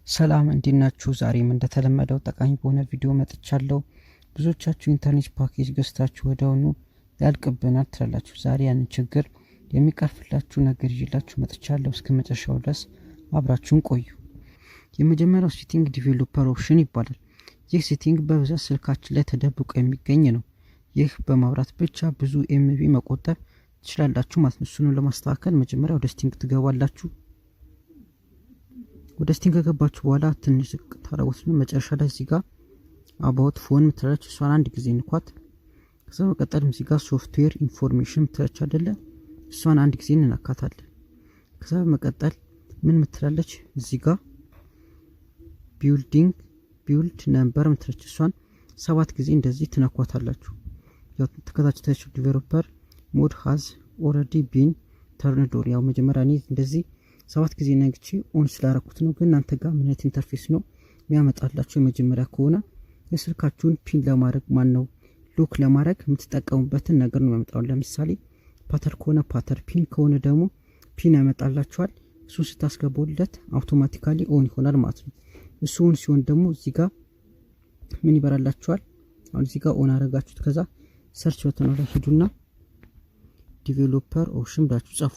ሰላም እንዲናችሁ ዛሬም እንደተለመደው ጠቃሚ በሆነ ቪዲዮ መጥቻለሁ። ብዙዎቻችሁ ኢንተርኔት ፓኬጅ ገዝታችሁ ወደሆኑ ያልቅብናል ትላላችሁ። ዛሬ ያንን ችግር የሚቀርፍላችሁ ነገር ይዤላችሁ መጥቻለሁ። እስከ መጨረሻው ድረስ አብራችሁን ቆዩ። የመጀመሪያው ሴቲንግ ዲቨሎፐር ኦፕሽን ይባላል። ይህ ሴቲንግ በብዛት ስልካችን ላይ ተደብቆ የሚገኝ ነው። ይህ በማብራት ብቻ ብዙ ኤምቢ መቆጠብ ትችላላችሁ ማለት ነው። እሱን ለማስተካከል መጀመሪያ ወደ ሴቲንግ ትገባላችሁ። ወደ ሴቲንግ ከገባችሁ በኋላ ትንሽ ታረጉትና መጨረሻ ላይ እዚህ ጋር አባውት ፎን ምትላለች፣ እሷን አንድ ጊዜ እንኳን። ከዛ በቀጠል እዚህ ጋር ሶፍትዌር ኢንፎርሜሽን ምትላለች አይደለ፣ እሷን አንድ ጊዜ እንነካታለን። ከዛ በመቀጠል ምን ምትላለች እዚህ ጋር ቢልድ ነምበር ምትላለች፣ እሷን 7 ጊዜ እንደዚህ ትነኳታላችሁ። ያው ተከታታችሁ ዲቨሎፐር ሞድ ሃዝ ኦሬዲ ቢን ተርንድ ኦን። ያው መጀመሪያ እኔ እንደዚህ 7 ጊዜ ነግቼ ኦን ስላረኩት ነው። ግን እናንተ ጋር ምን አይነት ኢንተርፌስ ነው የሚያመጣላችሁ? የመጀመሪያ ከሆነ የስልካችሁን ፒን ለማድረግ ሎክ ለማድረግ የምትጠቀሙበትን ነገር ነው የሚያመጣው። ለምሳሌ ፓተር ከሆነ ፓተር፣ ፒን ከሆነ ደግሞ ፒን ያመጣላችኋል። እሱን ስታስገቡለት አውቶማቲካሊ ኦን ይሆናል ማለት ነው። እሱ ኦን ሲሆን ደግሞ እዚህ ጋር ምን ይበራላችኋል? አሁን እዚህ ጋር ኦን አረጋችሁት። ከዛ ሰርች በተኑ ላይ ሄዱና ዲቨሎፐር ኦፕሽን ብላችሁ ጻፉ።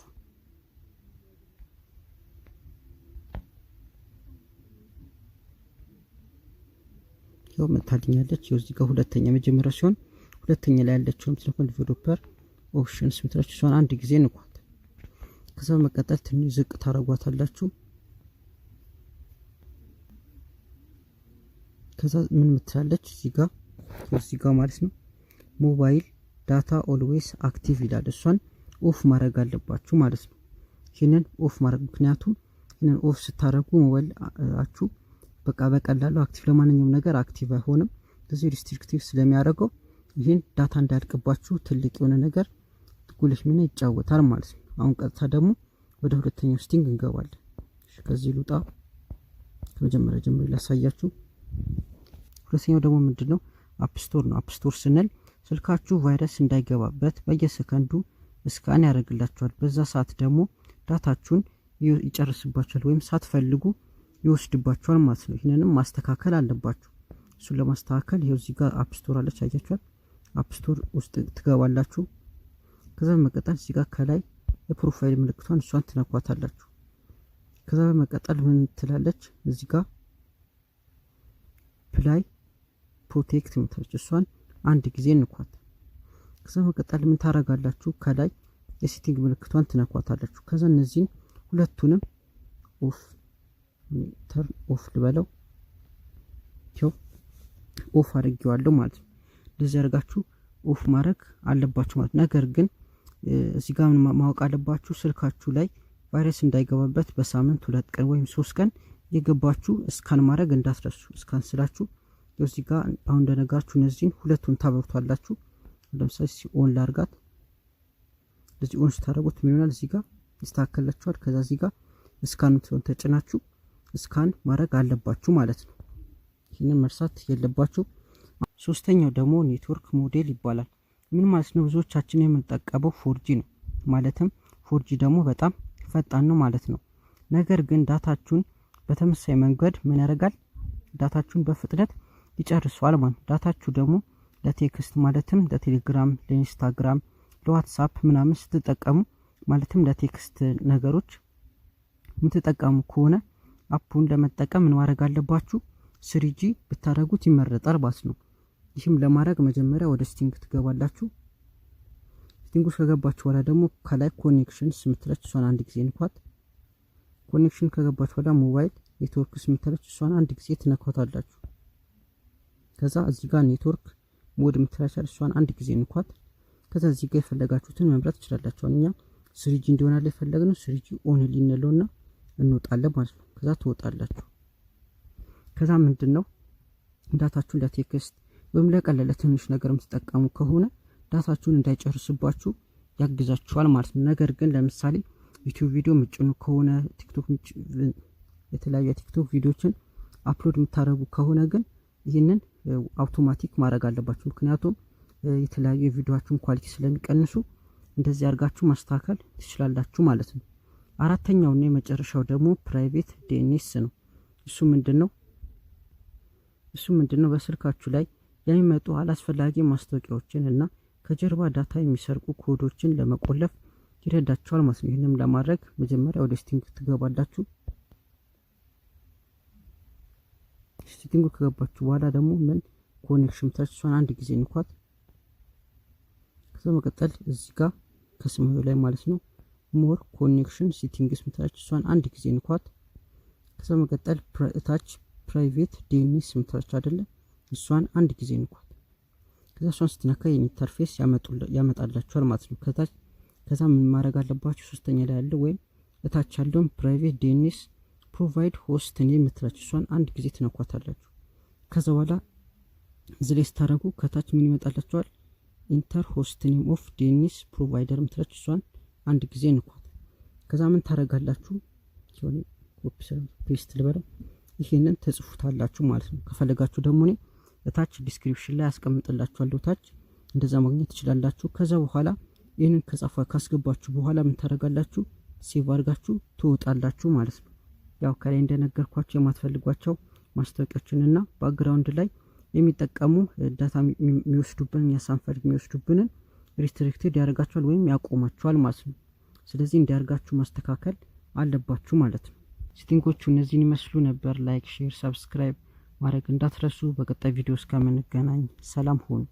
ያው መታልኛለች። እዚህ ጋር ሁለተኛ መጀመሪያ ሲሆን ሁለተኛ ላይ ያለችው ምትለፈን ዲቨሎፐር ኦፕሽንስ ምትላለች፣ እሷን አንድ ጊዜ እንኳን። ከዛ በመቀጠል ትንሽ ዝቅ ታረጓታላችሁ። ከዛ ምን ምትላለች እዚህ ጋር ማለት ነው ሞባይል ዳታ ኦልዌይስ አክቲቭ ይላል። እሷን ኦፍ ማድረግ አለባችሁ ማለት ነው። ይሄንን ኦፍ ማድረግ ምክንያቱም ይሄንን ኦፍ ስታረጉ ሞባይል አችሁ በቃ በቀላሉ አክቲቭ ለማንኛውም ነገር አክቲቭ አይሆንም። ስለዚህ ሪስትሪክቲቭ ስለሚያደርገው ይሄን ዳታ እንዳያልቅባችሁ ትልቅ የሆነ ነገር ጉልህ ሚና ይጫወታል ማለት ነው። አሁን ቀጥታ ደግሞ ወደ ሁለተኛው ሴቲንግ እንገባለን። ከዚህ ልውጣ፣ ከመጀመሪያ ጀምሮ ላሳያችሁ። ሁለተኛው ደግሞ ምንድነው? አፕ ስቶር ነው። አፕ ስቶር ስንል ስልካችሁ ቫይረስ እንዳይገባበት በየሰከንዱ ስካን ያደርግላችኋል። በዛ ሰዓት ደግሞ ዳታችሁን ይጨርስባችኋል ወይም ሳትፈልጉ ይወስድባችኋል ማለት ነው። ይሄንንም ማስተካከል አለባችሁ። እሱን ለማስተካከል ይሄው እዚህ ጋር አፕ ስቶር አለች፣ አያችኋል። አፕ ስቶር ውስጥ ትገባላችሁ። ከዛ በመቀጠል እዚህ ጋር ከላይ የፕሮፋይል ምልክቷን እሷን ትነኳታላችሁ። ከዛ በመቀጠል ምን ትላለች እዚህ ጋር ፕላይ ፕሮቴክት ምትላለች፣ እሷን አንድ ጊዜ እንኳት። ከዛ በመቀጠል ምን ታረጋላችሁ? ከላይ የሴቲንግ ምልክቷን ትነኳታላችሁ። ከዛ እነዚህን ሁለቱንም ተርን ኦፍ ልበለው፣ ኦፍ አድርጌዋለሁ ማለት ነው። እንደዚህ አድርጋችሁ ኦፍ ማድረግ አለባችሁ ማለት። ነገር ግን እዚህ ጋር ማወቅ አለባችሁ ስልካችሁ ላይ ቫይረስ እንዳይገባበት በሳምንት 2 ቀን ወይም 3 ቀን የገባችሁ ስካን ማድረግ እንዳትረሱ። ስካን ስላችሁ እዚህ ጋር አሁን እንደነጋችሁ እነዚህን ሁለቱን ታበርቷላችሁ። ለምሳሌ ኦን ላርጋት፣ ለዚህ ኦን ስታረጉት ምን ይሆናል? እዚህ ጋር ይስተካከላችኋል። ከዛ እዚህ ጋር ስካን ትሆን ተጭናችሁ ስካን ማድረግ አለባችሁ ማለት ነው። ይሄንን መርሳት የለባችሁ። ሶስተኛው ደግሞ ኔትወርክ ሞዴል ይባላል። ምን ማለት ነው? ብዙዎቻችን የምንጠቀመው 4G ነው። ማለትም 4G ደግሞ በጣም ፈጣን ነው ማለት ነው። ነገር ግን ዳታችሁን በተመሳሳይ መንገድ ምን ያደርጋል? ዳታችሁን በፍጥነት ይጨርሷል ማለት ነው። ዳታችሁ ደግሞ ለቴክስት ማለትም ለቴሌግራም፣ ለኢንስታግራም፣ ለዋትስአፕ ምናምን ስትጠቀሙ ማለትም ለቴክስት ነገሮች የምትጠቀሙ ከሆነ አፑን ለመጠቀም ምን ማድረግ አለባችሁ? 3G ብታረጉት ይመረጣል ማለት ነው። ይህም ለማድረግ መጀመሪያ ወደ ሴቲንግ ትገባላችሁ። ሴቲንግ ውስጥ ከገባችሁ በኋላ ደግሞ ከላይ ኮኔክሽንስ ምትለች እሷን አንድ ጊዜ እንኳን። ኮኔክሽን ከገባችሁ በኋላ ሞባይል ኔትወርክስ ምትለች እሷን አንድ ጊዜ ትነኳታላችሁ። ከዛ እዚህ ጋር ኔትወርክ ሞድ ምትለች እሷን አንድ ጊዜ እንኳን። ከዛ እዚህ ጋር የፈለጋችሁትን መምረጥ ትችላላችሁ። እኛ 3G እንዲሆናል የፈለግነው 3G ኦን ሊነለውና እንወጣለን ማለት ነው። ከዛ ትወጣላችሁ። ከዛ ምንድነው ዳታችሁን ለቴክስት ወይም ለቀለለ ትንሽ ነገር የምትጠቀሙ ከሆነ ዳታችሁን እንዳይጨርስባችሁ ያግዛችኋል ማለት ነው። ነገር ግን ለምሳሌ ዩቲዩብ ቪዲዮ ምጭኑ ከሆነ ቲክቶክ የተለያዩ ቲክቶክ ቪዲዮችን አፕሎድ የምታደርጉ ከሆነ ግን ይህንን አውቶማቲክ ማድረግ አለባችሁ። ምክንያቱም የተለያዩ የቪዲዮአችሁን ኳሊቲ ስለሚቀንሱ እንደዚህ አድርጋችሁ ማስተካከል ትችላላችሁ ማለት ነው። አራተኛውና የመጨረሻው ደግሞ ፕራይቬት ዲኤንኤስ ነው። እሱ ምንድነው በስልካችሁ ላይ የሚመጡ አላስፈላጊ ማስታወቂያዎችን እና ከጀርባ ዳታ የሚሰርቁ ኮዶችን ለመቆለፍ ይረዳችኋል ማለት ነው። ይህንም ለማድረግ መጀመሪያ ወደ ሴቲንግ ትገባላችሁ። ሴቲንግ ከገባችሁ በኋላ ደግሞ ምን ኮኔክሽን ታች እሷን አንድ ጊዜ እንኳን ከዛ መቀጠል እዚህ ጋር ከስሙ ላይ ማለት ነው ሞር ኮኔክሽን ሴቲንግስ ምታች እሷን አንድ ጊዜ እንኳን ከዛ መቀጠል ታች ፕራይቬት ዲኤንኤስ ምታች አይደለ እሷን አንድ ጊዜ እንኳን ከዛ እሷን ስትነካ የኢንተርፌስ ያመጣላችኋል ማለት ነው። ከዛ ምን ማድረግ አለባችሁ? ሶስተኛ ላይ ያለው ወይም እታች ያለውን ፕራይቬት ዲኤንኤስ ፕሮቫይድ ሆስት ኔም ምትላችሁ እሷን አንድ ጊዜ ትነኳታላችሁ። ከዛ በኋላ እዚህ ላይ ስታረጉ ከታች ምን ይመጣላችኋል? ኢንተር ሆስት ኔም ኦፍ ዲኤንኤስ ፕሮቫይደር ምትላችሁ እሷን አንድ ጊዜ እንኳን ከዛ ምን ታረጋላችሁ? ይሁን ኮፒ ፔስት ልበለው ይሄንን ተጽፉታላችሁ ማለት ነው። ከፈለጋችሁ ደግሞ እኔ እታች ዲስክሪፕሽን ላይ አስቀምጥላችኋለሁ ታች እንደዛ ማግኘት ትችላላችሁ። ከዛ በኋላ ይሄንን ካስገባችሁ በኋላ ምን ታረጋላችሁ? ሴቭ አድርጋችሁ ትወጣላችሁ ማለት ነው። ያው ከላይ እንደነገርኳችሁ የማትፈልጓቸው ማስታወቂያዎችንና ባክግራውንድ ላይ የሚጠቀሙ ዳታ የሚወስዱብን ያሳንፈልግ የሚወስዱብንን ሪስትሪክትድ ያደርጋቸዋል ወይም ያቆማቸዋል ማለት ነው። ስለዚህ እንዲያርጋችሁ ማስተካከል አለባችሁ ማለት ነው። ሴቲንጎቹ እነዚህን ይመስሉ ነበር። ላይክ፣ ሼር፣ ሰብስክራይብ ማድረግ እንዳትረሱ። በቀጣይ ቪዲዮ እስከምንገናኝ ሰላም ሁኑ።